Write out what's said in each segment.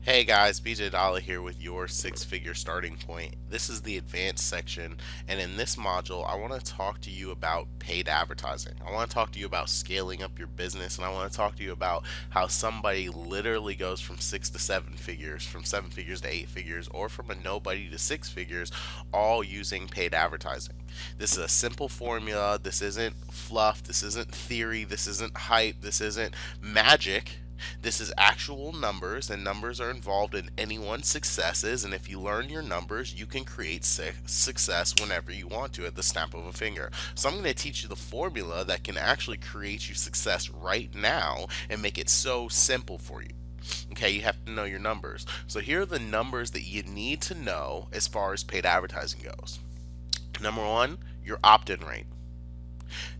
Hey guys, BJ Dalla here with your six-figure starting point. This is the advanced section, and in this module, I want to talk to you about paid advertising. I want to talk to you about scaling up your business, and I want to talk to you about how somebody literally goes from 6 to 7 figures, from 7 figures to 8 figures, or from a nobody to 6 figures, all using paid advertising. This is a simple formula. This isn't fluff. This isn't theory. This isn't hype. This isn't magic. This is actual numbers, and numbers are involved in anyone's successes. And if you learn your numbers, you can create success whenever you want to at the snap of a finger. So, I'm going to teach you the formula that can actually create you success right now and make it so simple for you. Okay, you have to know your numbers. So, here are the numbers that you need to know as far as paid advertising goes. Number one, your opt in rate.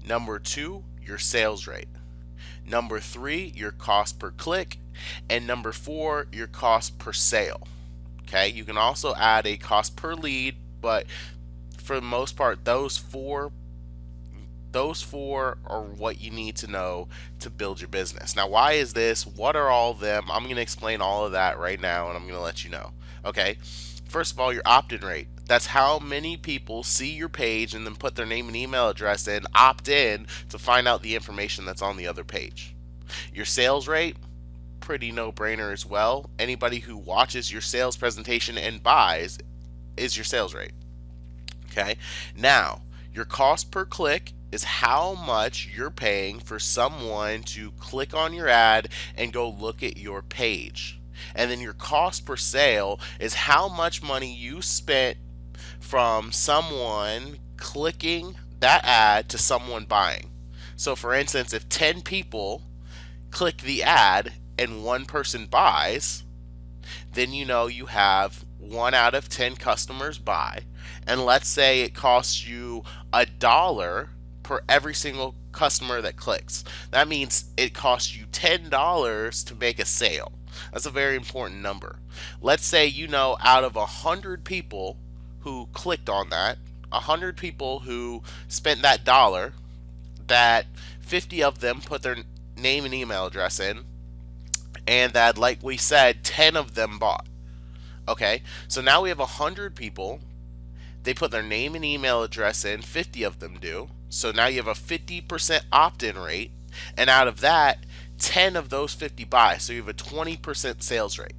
Number two, your sales rate. Number three, your cost per click. And number four, your cost per sale. Okay, you can also add a cost per lead, but for the most part, those four are what you need to know to build your business. Now, why is this? What are all of them? I'm going to explain all of that right now, and I'm going to let you know. Okay, first of all, your opt-in rate. That's how many people see your page and then put their name and email address in, opt in to find out the information that's on the other page. Your sales rate, pretty no brainer as well. Anybody who watches your sales presentation and buys is your sales rate. Okay, now your cost per click is how much you're paying for someone to click on your ad and go look at your page. And then your cost per sale is how much money you spent from someone clicking that ad to someone buying. So, for instance, if 10 people click the ad and one person buys, then you know you have 1 out of 10 customers buy. And let's say it costs you $1 per every single customer that clicks. That means it costs you $10 to make a sale. That's a very important number. Let's say you know out of 100 people who clicked on that, 100 people who spent that dollar, that 50 of them put their name and email address in, and that, like we said, 10 of them bought. Okay, so now we have 100 people. They put their name and email address in, 50 of them do. So now you have a 50% opt in rate, and out of that, 10 of those 50 buy. So you have a 20% sales rate.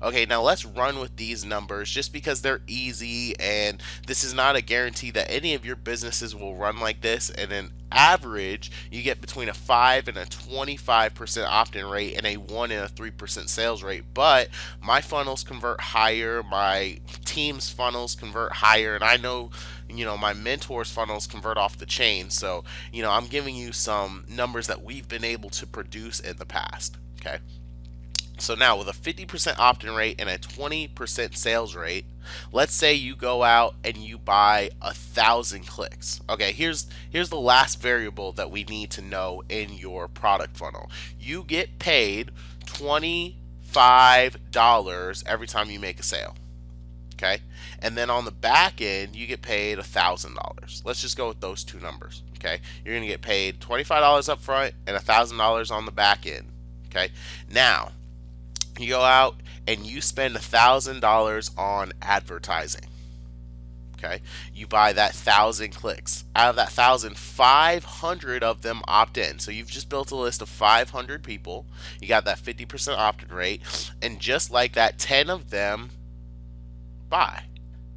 Okay, now let's run with these numbers just because they're easy, and this is not a guarantee that any of your businesses will run like this. And an average, you get between a 5 and a 25% opt-in rate and a 1 and a 3% sales rate. But my funnels convert higher, my team's funnels convert higher, and I know my mentors funnels convert off the chain. So I'm giving you some numbers that we've been able to produce in the past. Okay, so now with a 50% opt-in rate and a 20% sales rate, let's say you go out and you buy 1,000 clicks. Okay, here's the last variable that we need to know in your product funnel. You get paid $25 every time you make a sale. Okay, and then on the back end you get paid $1,000. Let's just go with those two numbers. Okay, you're gonna get paid $25 up front and $1,000 on the back end. Okay, now you go out and you spend $1,000 on advertising. Okay, you buy that 1,000 clicks. Out of that 1,000, 500 of them opt in. So you've just built a list of 500 people. You got that 50% opt-in rate, and just like that, 10 of them buy.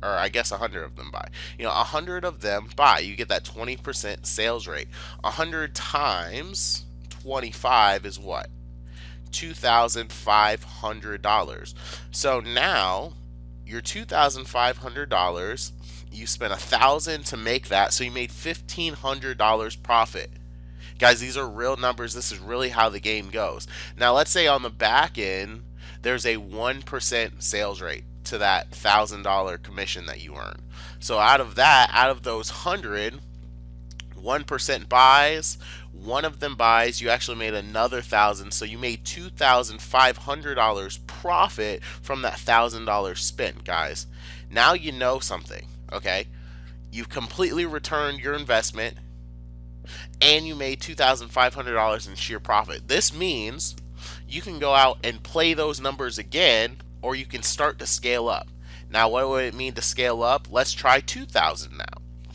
Or I guess 100 of them buy. 100 of them buy. You get that 20% sales rate. 100 times 25 is what? $2,500. So now your $2,500, you spent 1,000 to make that, so you made $1,500 profit. Guys, these are real numbers. This is really how the game goes. Now let's say on the back end there's a 1% sales rate to that $1,000 commission that you earn. So out of those 100, 1% buys, one of them buys, you actually made another 1,000, so you made $2,500 profit from that $1,000 spent, guys. Now you know something. Okay, you've completely returned your investment, and you made $2,500 in sheer profit. This means you can go out and play those numbers again or you can start to scale up. Now, what would it mean to scale up? Let's try 2,000 now.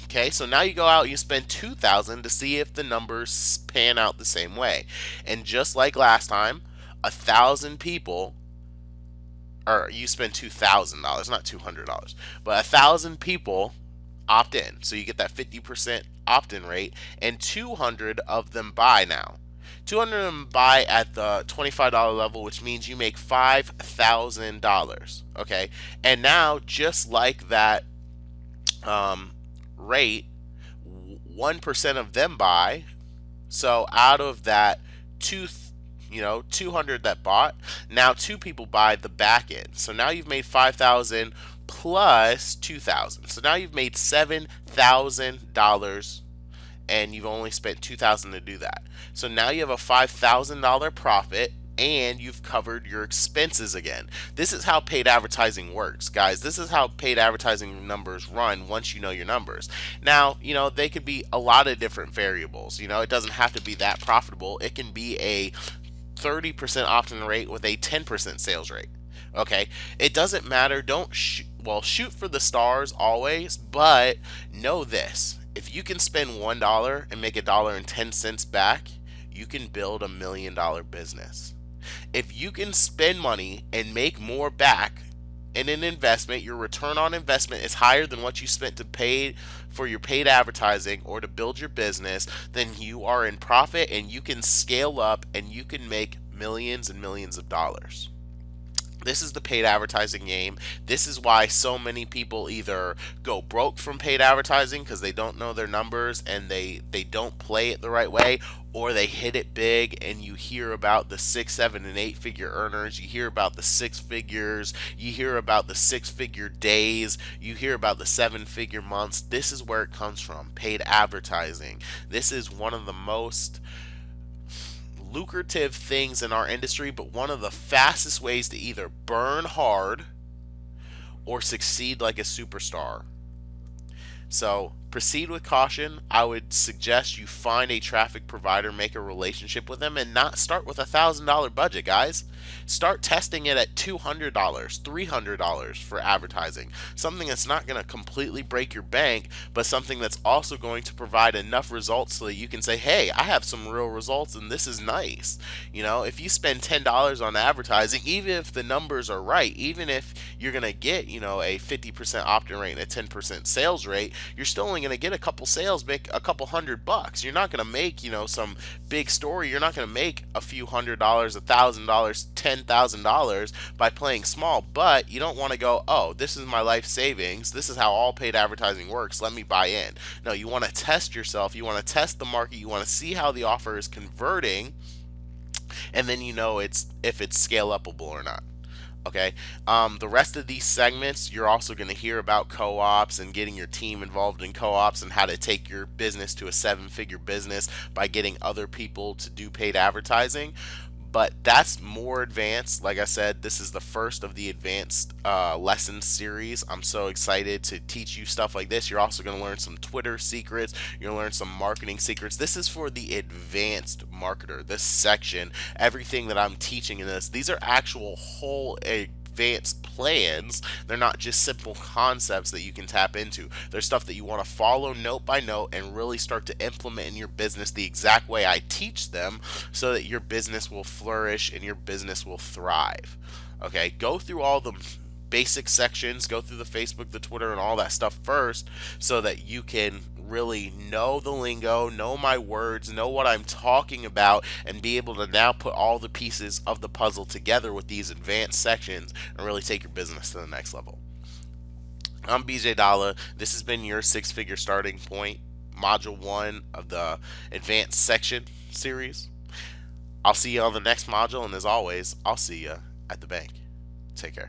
Okay, so now you go out, you spend 2,000 to see if the numbers pan out the same way. And just like last time, 1,000 people, or you spend $2,000, not $200, but 1,000 people opt in. So you get that 50% opt in rate, and 200 of them buy now. 200 of them buy at the $25 level, which means you make $5,000. Okay, and now just like that rate, 1% of them buy. So out of that 200 that bought, now 2 people buy the back end. So now you've made 5,000 plus 2,000. So now you've made $7,000 and you've only spent 2,000 to do that. So now you have a $5,000 profit and you've covered your expenses again. This is how paid advertising works, guys. This is how paid advertising numbers run once you know your numbers. Now, they could be a lot of different variables. It doesn't have to be that profitable. It can be a 30% opt-in rate with a 10% sales rate. Okay, it doesn't matter. Don't shoot for the stars always, but know this: if you can spend $1 and make $1.10 back, you can build $1 million business. If you can spend money and make more back in an investment, your return on investment is higher than what you spent to pay for your paid advertising or to build your business, then you are in profit and you can scale up and you can make millions and millions of dollars. This is the paid advertising game. This is why so many people either go broke from paid advertising because they don't know their numbers and they don't play it the right way, or they hit it big and you hear about the 6, 7, and 8 figure earners. You hear about the 6 figures. You hear about the 6 figure days. You hear about the 7 figure months. This is where it comes from, paid advertising. This is one of the most lucrative things in our industry, but one of the fastest ways to either burn hard or succeed like a superstar. So proceed with caution. I would suggest you find a traffic provider, make a relationship with them, and not start with $1,000 budget, guys. Start testing it at $200, $300 for advertising. Something that's not going to completely break your bank, but something that's also going to provide enough results so that you can say, hey, I have some real results and this is nice. If you spend $10 on advertising, even if the numbers are right, even if you're going to get, a 50% opt-in rate and a 10% sales rate, you're still only going to get a couple sales, make a couple $100. You're not going to make, some big story. You're not going to make a few $100, $1,000, $10,000 by playing small. But you don't want to go, oh, this is my life savings. This is how all paid advertising works. Let me buy in. No, you want to test yourself. You want to test the market. You want to see how the offer is converting, and then if it's scale upable or not. Okay, the rest of these segments, you're also going to hear about co-ops and getting your team involved in co-ops and how to take your business to a 7-figure business by getting other people to do paid advertising. But that's more advanced. Like I said, this is the first of the advanced lesson series. I'm so excited to teach you stuff like this. You're also going to learn some Twitter secrets. You're going to learn some marketing secrets. This is for the advanced marketer. This section, everything that I'm teaching in this, these are actual whole advanced plans. They're not just simple concepts that you can tap into. They're stuff that you want to follow note by note and really start to implement in your business the exact way I teach them, so that your business will flourish and your business will thrive. Okay, go through all the basic sections, go through the Facebook, the Twitter, and all that stuff first, so that you can really know the lingo, know my words, know what I'm talking about, and be able to now put all the pieces of the puzzle together with these advanced sections and really take your business to the next level. I'm BJ Dalla. This has been your 6-figure starting point, module 1 of the advanced section series. I'll see you on the next module, and as always, I'll see you at the bank. Take care.